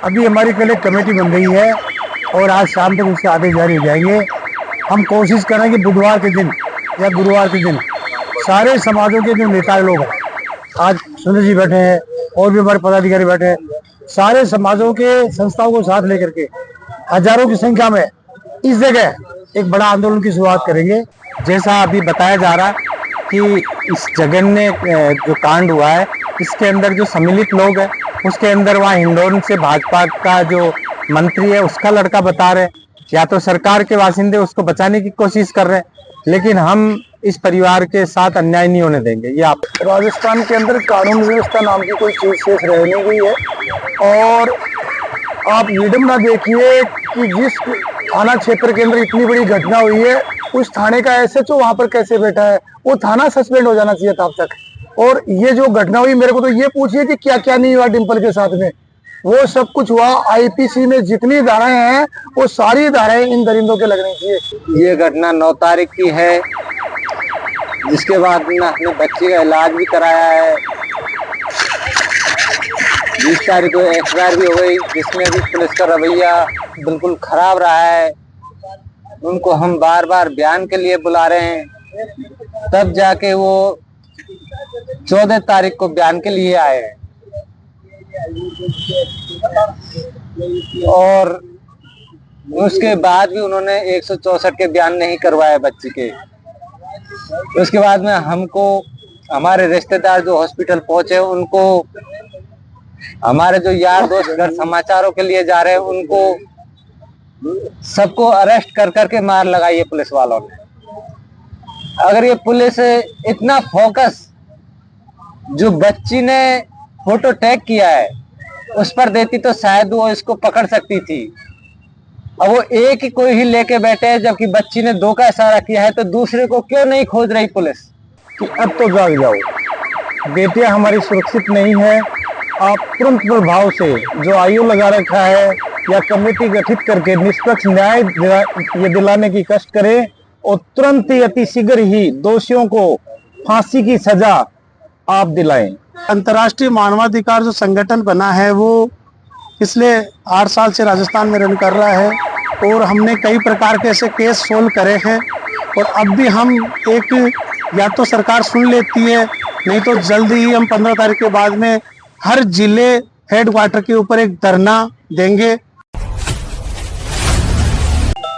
अभी हमारी कल एक कमेटी बन गई है और आज शाम तक उसके आदेश जारी हो जाएंगे। हम कोशिश करें कि बुधवार के दिन या गुरुवार के दिन सारे समाजों के जो नेता लोग हैं, आज सुनील जी बैठे हैं और भी हमारे पदाधिकारी बैठे हैं, सारे समाजों के संस्थाओं को साथ लेकर के हजारों की संख्या में इस जगह एक बड़ा आंदोलन की शुरुआत करेंगे। जैसा अभी बताया जा रहा कि इस जघन्य जो कांड हुआ है, इसके अंदर जो सम्मिलित लोग हैं, उसके अंदर वहाँ हिंडौन से भाजपा का जो मंत्री है उसका लड़का बता रहे, या तो सरकार के वासिंदे उसको बचाने की कोशिश कर रहे हैं, लेकिन हम इस परिवार के साथ अन्याय नहीं होने देंगे। ये आप राजस्थान के अंदर कानून व्यवस्था नाम की कोई चीज शेष रह नहीं गई है। और आप विडम्बना देखिए कि जिस थाना क्षेत्र के अंदर इतनी बड़ी घटना हुई है, उस थाने का एसएचओ वहां पर कैसे बैठा है? वो थाना सस्पेंड हो जाना चाहिए था अब तक। और ये जो घटना हुई, मेरे को तो ये पूछिए कि क्या क्या नहीं हुआ डिम्पल के साथ में, वो सब कुछ हुआ। आईपीसी में जितनी धाराएं हैं वो सारी धाराएं इन दरिंदों के लगनी चाहिए। ये घटना 9 तारीख की है, जिसके बाद में अपने बच्चे का इलाज भी कराया है। 20 तारीख को एक्सपायर भी हो गई, जिसमें भी पुलिस का रवैया बिल्कुल खराब रहा है। उनको हम बार बार बयान के लिए बुला रहे हैं, तब जाके वो 14 तारीख को बयान के लिए आए हैं। और उसके बाद भी उन्होंने 164 के बयान नहीं करवाए बच्चे के। उसके बाद में हमको हमारे रिश्तेदार जो हॉस्पिटल पहुंचे, उनको हमारे जो यार दोस्त घर समाचारों के लिए जा रहे हैं, उनको सबको अरेस्ट कर करके मार लगाई है पुलिस वालों ने। अगर ये पुलिस इतना फोकस जो बच्ची ने फोटो टैग किया है उस पर देती तो शायद वो इसको पकड़ सकती थी। अब वो एक ही कोई ही लेके बैठे हैं, जबकि बच्ची ने 2 का इशारा किया है, तो दूसरे को क्यों नहीं खोज रही पुलिस? कि अब तो जाग जाओ, बेटियां हमारी सुरक्षित नहीं है। आप तुरंत प्रभाव से जो आयु लगा रखा है या कमेटी गठित करके निष्पक्ष न्याय ये दिलाने की कष्ट करें और तुरंत ही अति शीघ्र ही दोषियों को फांसी की सजा आप दिलाएं। अंतर्राष्ट्रीय मानवाधिकार जो संगठन बना है वो पिछले 8 साल से राजस्थान में रन कर रहा है और हमने कई प्रकार के ऐसे केस सोल्व करे हैं। और अब भी हम एक, या तो सरकार सुन लेती है, नहीं तो जल्दी ही हम 15 तारीख के बाद में हर जिले हेडक्वार्टर के ऊपर एक धरना देंगे।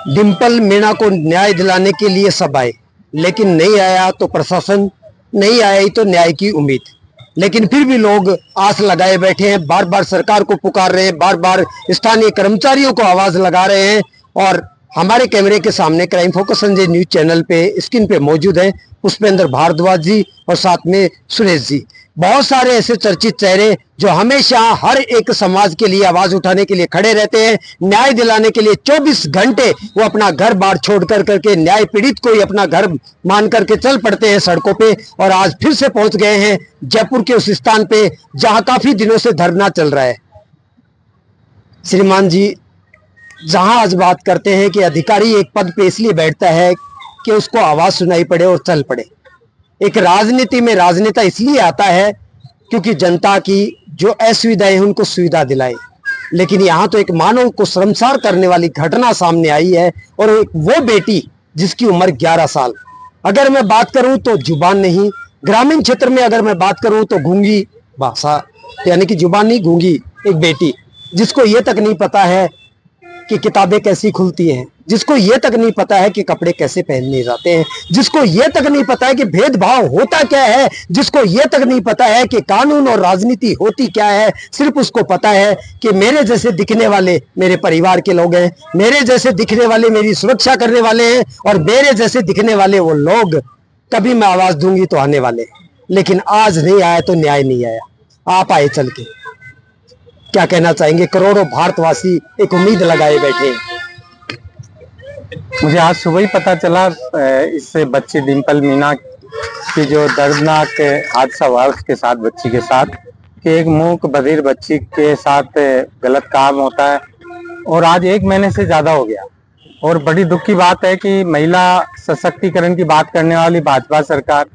डिम्पल मीणा को न्याय दिलाने के लिए सब आए, लेकिन नहीं आया तो प्रशासन, नहीं आई तो न्याय की उम्मीद। लेकिन फिर भी लोग आस लगाए बैठे हैं, बार बार सरकार को पुकार रहे हैं, बार बार स्थानीय कर्मचारियों को आवाज लगा रहे हैं। और हमारे कैमरे के सामने crime focus Sanjay news channel पे स्क्रीन पे मौजूद है पुष्पेंद्र भारद्वाज जी और साथ में सुरेश जी। बहुत सारे ऐसे चर्चित चेहरे जो हमेशा हर एक समाज के लिए आवाज उठाने के लिए खड़े रहते हैं, न्याय दिलाने के लिए 24 घंटे वो अपना घर बार छोड़ कर करके न्याय पीड़ित को ही अपना घर मान करके चल पड़ते हैं सड़कों पे। और आज फिर से पहुंच गए हैं जयपुर के उस स्थान पे जहां काफी दिनों से धरना चल रहा है। श्रीमान जी, जहां आज बात करते हैं कि अधिकारी एक पद पे इसलिए बैठता है कि उसको आवाज सुनाई पड़े और चल पड़े। एक राजनीति में राजनेता इसलिए आता है क्योंकि जनता की जो असुविधाएं हैं उनको सुविधा दिलाए। लेकिन यहाँ तो एक मानव को शर्मसार करने वाली घटना सामने आई है, और वो बेटी जिसकी उम्र 11 साल। अगर मैं बात करूं तो जुबान नहीं, ग्रामीण क्षेत्र में अगर मैं बात करूं तो गूंगी भाषा, यानी कि जुबान नहीं, गूंगी एक बेटी, जिसको ये तक नहीं पता है कि किताबें कैसी खुलती हैं, जिसको ये तक नहीं पता है कि कपड़े कैसे पहनने जाते हैं, जिसको ये तक नहीं पता है कि भेदभाव होता क्या है, जिसको ये तक नहीं पता है कि कानून और राजनीति होती क्या है। सिर्फ उसको पता है कि मेरे जैसे दिखने वाले मेरे परिवार के लोग हैं, मेरे जैसे दिखने वाले मेरी सुरक्षा करने वाले हैं, और मेरे जैसे दिखने वाले वो लोग कभी मैं आवाज दूंगी तो आने वाले। लेकिन आज नहीं आया तो न्याय नहीं आया, आप आए चल के। क्या कहना चाहेंगे? करोड़ों भारतवासी एक उम्मीद लगाए बैठे हैं। मुझे आज सुबह ही पता चला इस बच्ची डिम्पल मीणा की जो दर्दनाक हादसा हुआ उसके साथ, बच्ची के साथ, कि एक मूक बधिर बच्ची के साथ गलत काम होता है। और आज 1 महीने से ज्यादा हो गया। और बड़ी दुख की बात है कि महिला सशक्तिकरण की बात करने वाली भाजपा सरकार,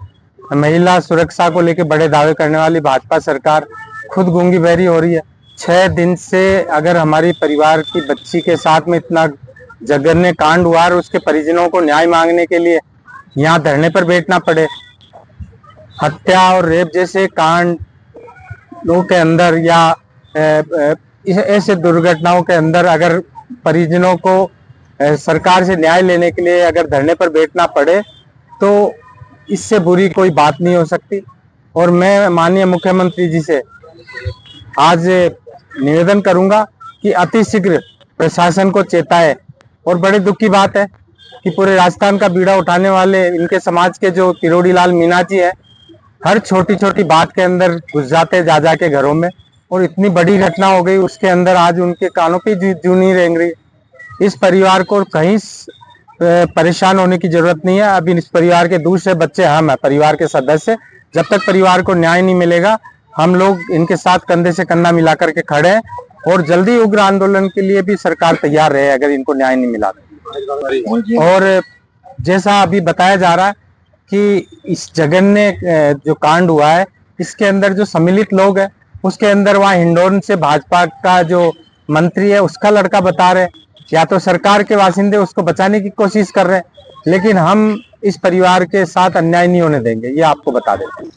महिला सुरक्षा को लेकर बड़े दावे करने वाली भाजपा सरकार खुद गूंगी बहरी हो रही है। 6 दिन से अगर हमारी परिवार की बच्ची के साथ में इतना जघन्य कांड हुआ और उसके परिजनों को न्याय मांगने के लिए यहाँ धरने पर बैठना पड़े, हत्या और रेप जैसे कांडों के अंदर या ऐसे दुर्घटनाओं के अंदर अगर परिजनों को सरकार से न्याय लेने के लिए अगर धरने पर बैठना पड़े तो इससे बुरी कोई बात नहीं हो सकती। और मैं माननीय मुख्यमंत्री जी से आज निवेदन करूंगा कि अतिशीघ्र प्रशासन को चेताए। और बड़े दुख की बात है कि पूरे राजस्थान का बीड़ा उठाने वाले इनके समाज के जो किरोड़ी लाल मीणा जी है, हर छोटी छोटी बात के अंदर घुस जाते जा के घरों में, और इतनी बड़ी घटना हो गई उसके अंदर आज उनके कानों पे जू नहीं रेंग रही। इस परिवार को कहीं परेशान होने की जरूरत नहीं है। अभी इस परिवार के दूसरे बच्चे हम हैं, परिवार के सदस्य। जब तक परिवार को न्याय नहीं मिलेगा हम लोग इनके साथ कंधे से कंधा मिला करके खड़े हैं, और जल्दी उग्र आंदोलन के लिए भी सरकार तैयार रहे अगर इनको न्याय नहीं मिला। और जैसा अभी बताया जा रहा है कि इस जघन्य जो कांड हुआ है इसके अंदर जो सम्मिलित लोग हैं उसके अंदर वहाँ हिंडौन से भाजपा का जो मंत्री है उसका लड़का बता रहे, या तो सरकार के वासिंदे उसको बचाने की कोशिश कर रहे हैं, लेकिन हम इस परिवार के साथ अन्याय नहीं होने देंगे, ये आपको बता देते हैं।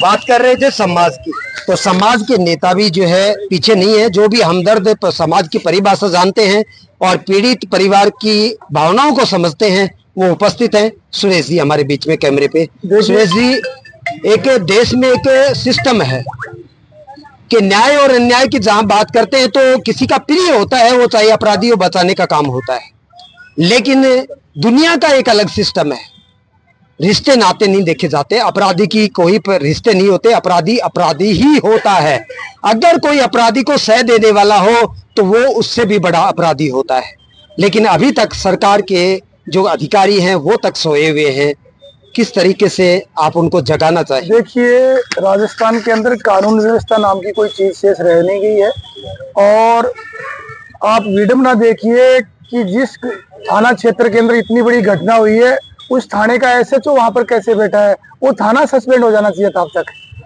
बात कर रहे थे समाज की, तो समाज के नेता भी जो है पीछे नहीं है, जो भी हमदर्द समाज की परिभाषा जानते हैं और पीड़ित परिवार की भावनाओं को समझते हैं वो उपस्थित हैं। सुरेश जी हमारे बीच में कैमरे पे। सुरेश जी, एक देश में एक सिस्टम है कि न्याय और अन्याय की जहां बात करते हैं तो किसी का प्रिय होता है, वो चाहे अपराधी को बचाने का काम होता है, लेकिन दुनिया का एक अलग सिस्टम है। रिश्ते नाते नहीं देखे जाते, अपराधी की कोई रिश्ते नहीं होते, अपराधी अपराधी ही होता है। अगर कोई अपराधी को सह देने वाला हो तो वो उससे भी बड़ा अपराधी होता है, लेकिन अभी तक सरकार के जो अधिकारी हैं वो तक सोए हुए हैं। किस तरीके से आप उनको जगाना चाहिए? देखिए, राजस्थान के अंदर कानून व्यवस्था नाम की कोई चीज शेष रह नहीं गई है। और आप विडम्बना देखिए कि जिस थाना क्षेत्र के अंदर इतनी बड़ी घटना हुई है उस थाने का एसएचओ वहां पर कैसे बैठा है? वो थाना सस्पेंड हो जाना चाहिए था अब तक।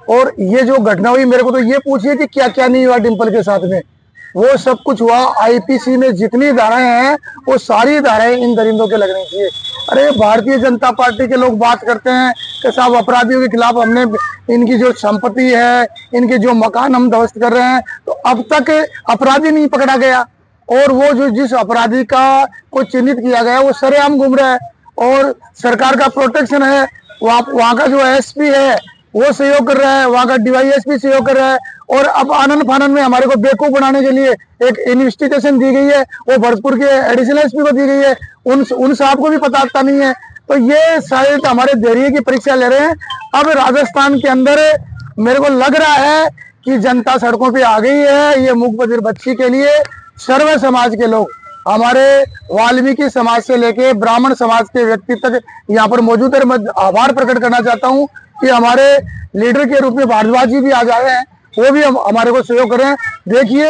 और ये जो घटना हुई, मेरे को तो ये पूछिए कि क्या क्या नहीं हुआ डिम्पल के साथ में, वो सब कुछ हुआ। आईपीसी में जितनी धाराएं हैं वो सारी धाराएं इन दरिंदों के लगनी चाहिए। अरे भारतीय जनता पार्टी के लोग बात करते हैं कि साहब अपराधियों के खिलाफ हमने इनकी जो संपत्ति है, इनके जो मकान हम ध्वस्त कर रहे हैं, तो अब तक अपराधी नहीं पकड़ा गया। और वो जो जिस अपराधी का को चिन्हित किया गया वो सरेआम घूम रहा है और सरकार का प्रोटेक्शन है। वहाँ का जो एसपी है वो सहयोग कर रहा है, वहाँ का डीवाईएसपी सहयोग कर रहा है। और अब आनंद फानंद में हमारे को बेवकूफ बनाने के लिए एक इन्वेस्टिगेशन दी गई है, वो भरतपुर के एडिशनल एसपी को दी गई है, उन साहब को भी पता नहीं है। तो ये शायद हमारे धैर्य की परीक्षा ले रहे हैं। अब राजस्थान के अंदर मेरे को लग रहा है कि जनता सड़कों पे आ गई है। ये मूक बधिर बच्ची के लिए सर्व समाज के लोग, हमारे वाल्मीकि समाज से लेके ब्राह्मण समाज के व्यक्ति तक यहाँ पर मौजूद है। मैं आभार प्रकट करना चाहता हूँ कि हमारे लीडर के रूप में भारद्वाज जी भी आ जा रहे हैं, वो भी हमारे को सहयोग कर रहे हैं। देखिए,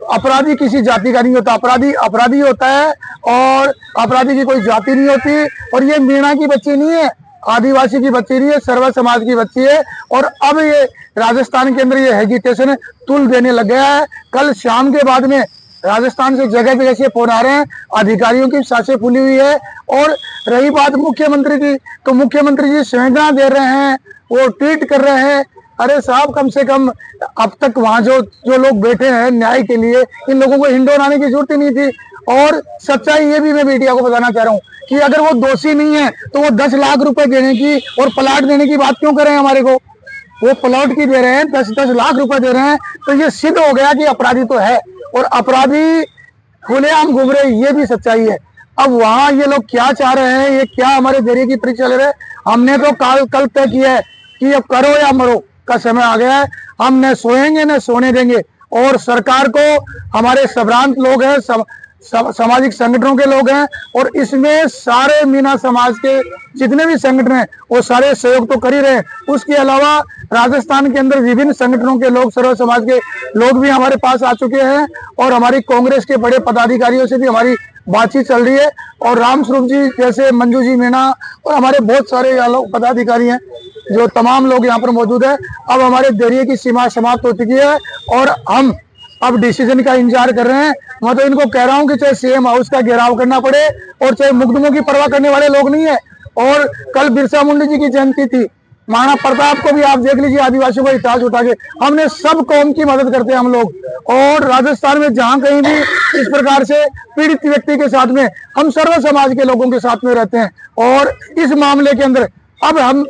अपराधी किसी जाति का नहीं होता, अपराधी अपराधी होता है और अपराधी की कोई जाति नहीं होती। और ये मीणा की बच्ची नहीं है, आदिवासी की बच्ची नहीं है, सर्व समाज की बच्ची है। और अब ये राजस्थान के अंदर ये हेजिटेशन तुल देने लग गया है। कल शाम के बाद में राजस्थान से जगह जगह से फोन आ रहे हैं, अधिकारियों की सांसें फूली हुई है। और रही बात मुख्यमंत्री की, तो मुख्यमंत्री जी संवेदना दे रहे हैं, वो ट्वीट कर रहे हैं। अरे साहब, कम से कम अब तक वहाँ जो लोग बैठे हैं न्याय के लिए, इन लोगों को हिंडौन आने की जरूरत ही नहीं थी। और सच्चाई ये भी मैं मीडिया को बताना चाह रहा हूँ कि अगर वो दोषी नहीं है तो वो 10 लाख रुपए देने की और प्लाट देने की बात क्यों कर रहे हैं? हमारे को वो प्लॉट की दे रहे हैं, 10-10 लाख रुपए दे रहे हैं। तो ये सिद्ध हो गया कि अपराधी तो है और अपराधी खुलेआम घूम रहे, ये भी सच्चाई है। अब वहाँ ये लोग क्या चाह रहे हैं, ये क्या हमारे धैर्य की परीक्षा ले रहे हैं? हमने तो कल तय किया है कि अब करो या मरो का समय आ गया है। हम न सोएंगे न सोने देंगे। और सरकार को हमारे संभ्रांत लोग हैं, सामाजिक संगठनों के लोग हैं, और इसमें सारे मीना समाज के जितने भी संगठन हैं वो सारे सहयोग तो कर ही रहे हैं। उसके अलावा राजस्थान के अंदर विभिन्न संगठनों के लोग, सर्व समाज के लोग भी हमारे पास आ चुके हैं। और हमारी कांग्रेस के बड़े पदाधिकारियों से भी हमारी बातचीत चल रही है। और राम स्वरूप जी जैसे मंजू जी मीणा और हमारे बहुत सारे पदाधिकारी हैं, जो तमाम लोग यहाँ पर मौजूद है। अब हमारे धैर्य की सीमा समाप्त हो चुकी है और हम अब डिसीजन का इंतजार कर रहे हैं। मैं तो इनको कह रहा हूँ कि चाहे सीएम हाउस का घेराव करना पड़े और चाहे मुकदमों की परवाह करने वाले लोग नहीं है। और कल बिरसा मुंडा जी की जयंती थी, महाराणा प्रताप को भी आप देख लीजिए, आदिवासियों को इतिहास उठा के हमने सब कौम की मदद करते हैं हम लोग। और राजस्थान में जहां कहीं भी इस प्रकार से पीड़ित व्यक्ति के साथ में हम सर्व समाज के लोगों के साथ में रहते हैं। और इस मामले के अंदर अब हम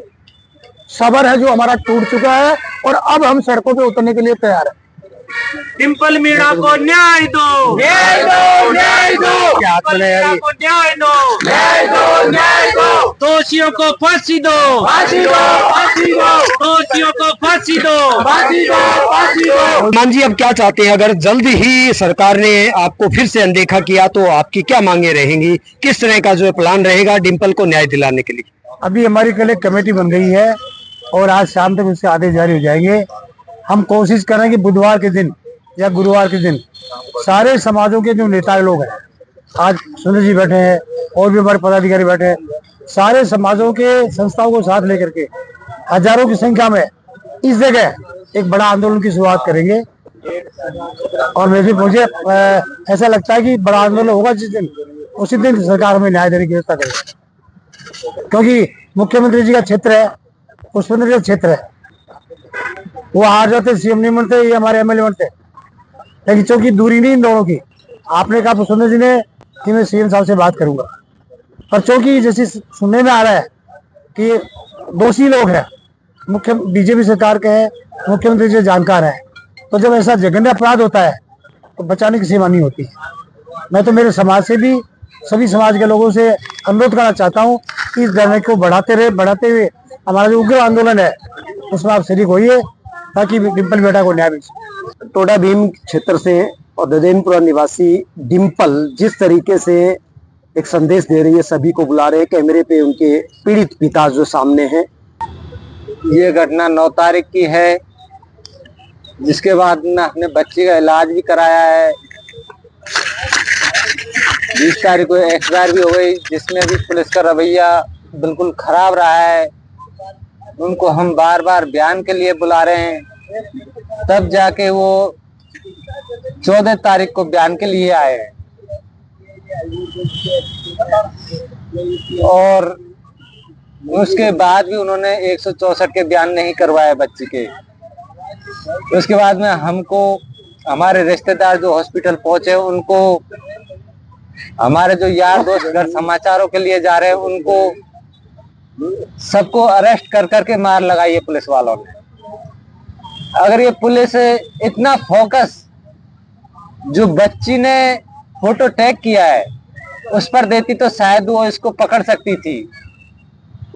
सबर है जो हमारा टूट चुका है और अब हम सड़कों पे उतरने के लिए तैयार है। डिंपल मीणा को न्याय दो, न्याय दो, न्याय दो, डिंपल मीणा को न्याय दो, न्याय दो, न्याय दो, दोषियों को फांसी दो, फांसी दो, फांसी दो, दोषियों को फांसी दो, फांसी दो, फांसी दो। मान जी, अब क्या चाहते हैं? अगर जल्द ही सरकार ने आपको फिर से अनदेखा किया तो आपकी क्या मांगे रहेंगी? किस तरह का जो प्लान रहेगा डिंपल को न्याय दिलाने के लिए? अभी हमारी कल एक कमेटी बन गई है और आज शाम तक उसके आदेश जारी हो जाएंगे। हम कोशिश करें कि बुधवार के दिन या गुरुवार के दिन सारे समाजों के जो नेता लोग हैं, आज सुनील जी बैठे हैं और भी हमारे पदाधिकारी बैठे हैं, सारे समाजों के संस्थाओं को साथ लेकर के हजारों की संख्या में इस जगह एक बड़ा आंदोलन की शुरुआत करेंगे। और मुझे ऐसा लगता है कि बड़ा आंदोलन होगा जिस दिन, उसी दिन सरकार हमें न्याय देने की व्यवस्था करेगी। क्योंकि मुख्यमंत्री जी का क्षेत्र है, पुष्पेंद्र जी का क्षेत्र है, वो हार जाते सीएम नहीं बनते, ये हमारे एमएलए बनते। लेकिन चूंकि दूरी नहीं इन दोनों की, आपने कहा पुष्पेंद्र जी ने कि मैं सीएम साहब से बात करूंगा, पर चूंकि जैसे सुनने में आ रहा है कि दोषी लोग हैं, मुख्य बीजेपी सरकार के हैं, मुख्यमंत्री जी जानकार है, तो जब ऐसा जघन्य अपराध होता है तो बचाने की सीमा नहीं होती। मैं तो मेरे समाज से भी सभी समाज के लोगों से अनुरोध करना चाहता हूँ कि इस धरने को बढ़ाते हुए हमारा जो उग्र आंदोलन है उसमें आप शरीक होइए ताकि डिंपल बेटा को न्याय मिल सके। टोडा भीम क्षेत्र से और ददेनपुरा निवासी डिंपल जिस तरीके से एक संदेश दे रही है, सभी को बुला रहे हैं, कैमरे पे उनके पीड़ित पिता जो सामने हैं। ये घटना 9 तारीख की है, जिसके बाद में अपने बच्चे का इलाज भी कराया है। 20 तारीख को एक्सपायर भी हो गई, जिसमें भी पुलिस का रवैया बिल्कुल खराब रहा है। उनको हम बार बार बयान के लिए बुला रहे हैं, तब जाके वो 14 तारीख को बयान के लिए आए हैं। और उसके बाद भी उन्होंने 164 के बयान नहीं करवाए बच्चे के। उसके बाद में हमको हमारे रिश्तेदार जो हॉस्पिटल पहुंचे, उनको हमारे जो यार दोस्त घर समाचारों के लिए जा रहे हैं, उनको सबको अरेस्ट कर करके मार लगाई है पुलिस वालों ने। अगर ये पुलिस इतना फोकस जो बच्ची ने फोटो टैग किया है उस पर देती तो शायद वो इसको पकड़ सकती थी।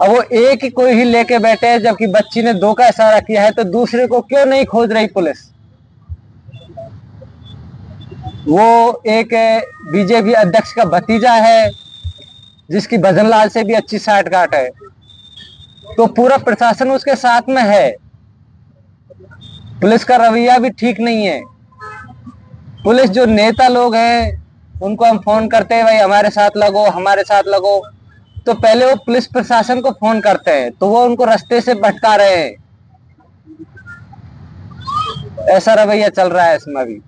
अब वो एक ही कोई ही लेके बैठे हैं, जबकि बच्ची ने 2 का इशारा किया है, तो दूसरे को क्यों नहीं खोज रही पुलिस? वो एक बीजेपी अध्यक्ष का भतीजा है जिसकी भजनलाल से भी अच्छी साठगांठ है, तो पूरा प्रशासन उसके साथ में है। पुलिस का रवैया भी ठीक नहीं है। पुलिस जो नेता लोग हैं उनको हम फोन करते हैं, भाई हमारे साथ लगो, हमारे साथ लगो, तो पहले वो पुलिस प्रशासन को फोन करते हैं, तो वो उनको रास्ते से भटका रहे हैं। ऐसा रवैया चल रहा है इसमें भी।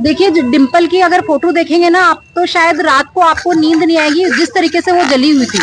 देखिए, डिंपल की अगर फोटो देखेंगे ना आप, तो शायद रात को आपको नींद नहीं आएगी। जिस तरीके से वो जली हुई थी,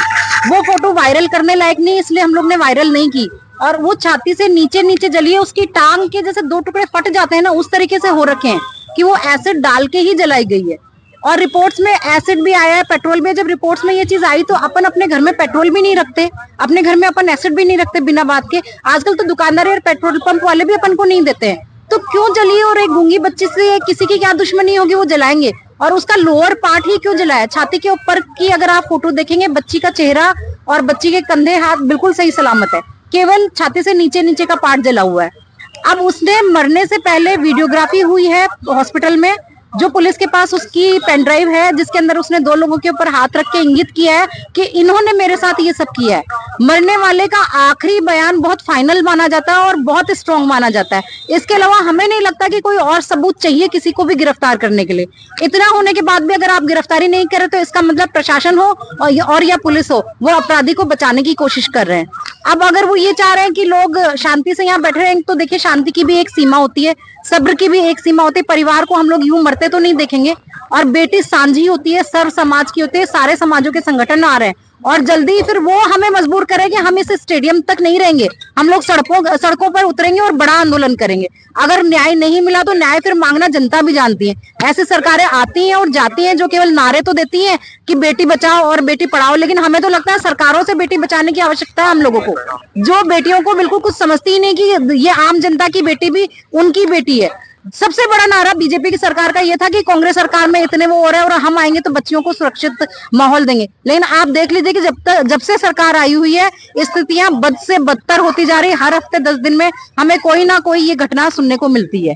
वो फोटो वायरल करने लायक नहीं, इसलिए हम लोग ने वायरल नहीं की। और वो छाती से नीचे नीचे जली है, उसकी टांग के जैसे 2 टुकड़े फट जाते हैं ना, उस तरीके से हो रखे हैं कि वो एसिड डाल के ही जलाई गई है। और रिपोर्ट्स में एसिड भी आया है, पेट्रोल भी। जब रिपोर्ट्स में ये चीज आई तो अपन अपने घर में पेट्रोल भी नहीं रखते, अपने घर में अपन एसिड भी नहीं रखते बिना बात के। आजकल तो दुकानदार और पेट्रोल पंप वाले भी अपन को नहीं देते हैं, तो क्यों जली? और एक गूंगी बच्ची से किसी की क्या दुश्मनी होगी, वो जलाएंगे? और उसका लोअर पार्ट ही क्यों जलाया? छाती के ऊपर की अगर आप फोटो देखेंगे, बच्ची का चेहरा और बच्ची के कंधे हाथ बिल्कुल सही सलामत है, केवल छाती से नीचे नीचे का पार्ट जला हुआ है। अब उसने मरने से पहले वीडियोग्राफी हुई है हॉस्पिटल में, जो पुलिस के पास उसकी पेन ड्राइव है जिसके अंदर उसने 2 लोगों के ऊपर हाथ रख के इंगित किया है कि इन्होंने मेरे साथ ये सब किया है। मरने वाले का आखिरी बयान बहुत फाइनल माना जाता है और बहुत स्ट्रॉन्ग माना जाता है। इसके अलावा हमें नहीं लगता कि कोई और सबूत चाहिए किसी को भी गिरफ्तार करने के लिए। इतना होने के बाद भी अगर आप गिरफ्तारी नहीं कर रहे तो इसका मतलब प्रशासन हो और या पुलिस हो, वो अपराधी को बचाने की कोशिश कर रहे हैं। अब अगर वो ये चाह रहे हैं कि लोग शांति से यहाँ बैठे रहें, तो देखिए शांति की भी एक सीमा होती है, सब्र की भी एक सीमा होती है। परिवार को हम लोग यूं मरते तो नहीं देखेंगे। और बेटी सांझी होती है, सर्व समाज की होती है, सारे समाजों के संगठन आ रहे हैं और जल्दी फिर वो हमें मजबूर करेंगे। हम इस स्टेडियम तक नहीं रहेंगे, हम लोग सड़कों पर उतरेंगे और बड़ा आंदोलन करेंगे। अगर न्याय नहीं मिला तो न्याय फिर मांगना जनता भी जानती है। ऐसी सरकारें आती हैं और जाती हैं जो केवल नारे तो देती हैं कि बेटी बचाओ और बेटी पढ़ाओ, लेकिन हमें तो लगता है सरकारों से बेटी बचाने की आवश्यकता है हम लोगों को, जो बेटियों को बिल्कुल कुछ समझती ही नहीं कि ये आम जनता की बेटी भी उनकी बेटी है। सबसे बड़ा नारा बीजेपी की सरकार का ये था कि कांग्रेस सरकार में इतने वो हो रहे हैं और हम आएंगे तो बच्चियों को सुरक्षित माहौल देंगे, लेकिन आप देख लीजिए कि जब से सरकार आई हुई है स्थितियां बद से बदतर होती जा रही है। हर हफ्ते 10 दिन में हमें कोई ना कोई ये घटना सुनने को मिलती है।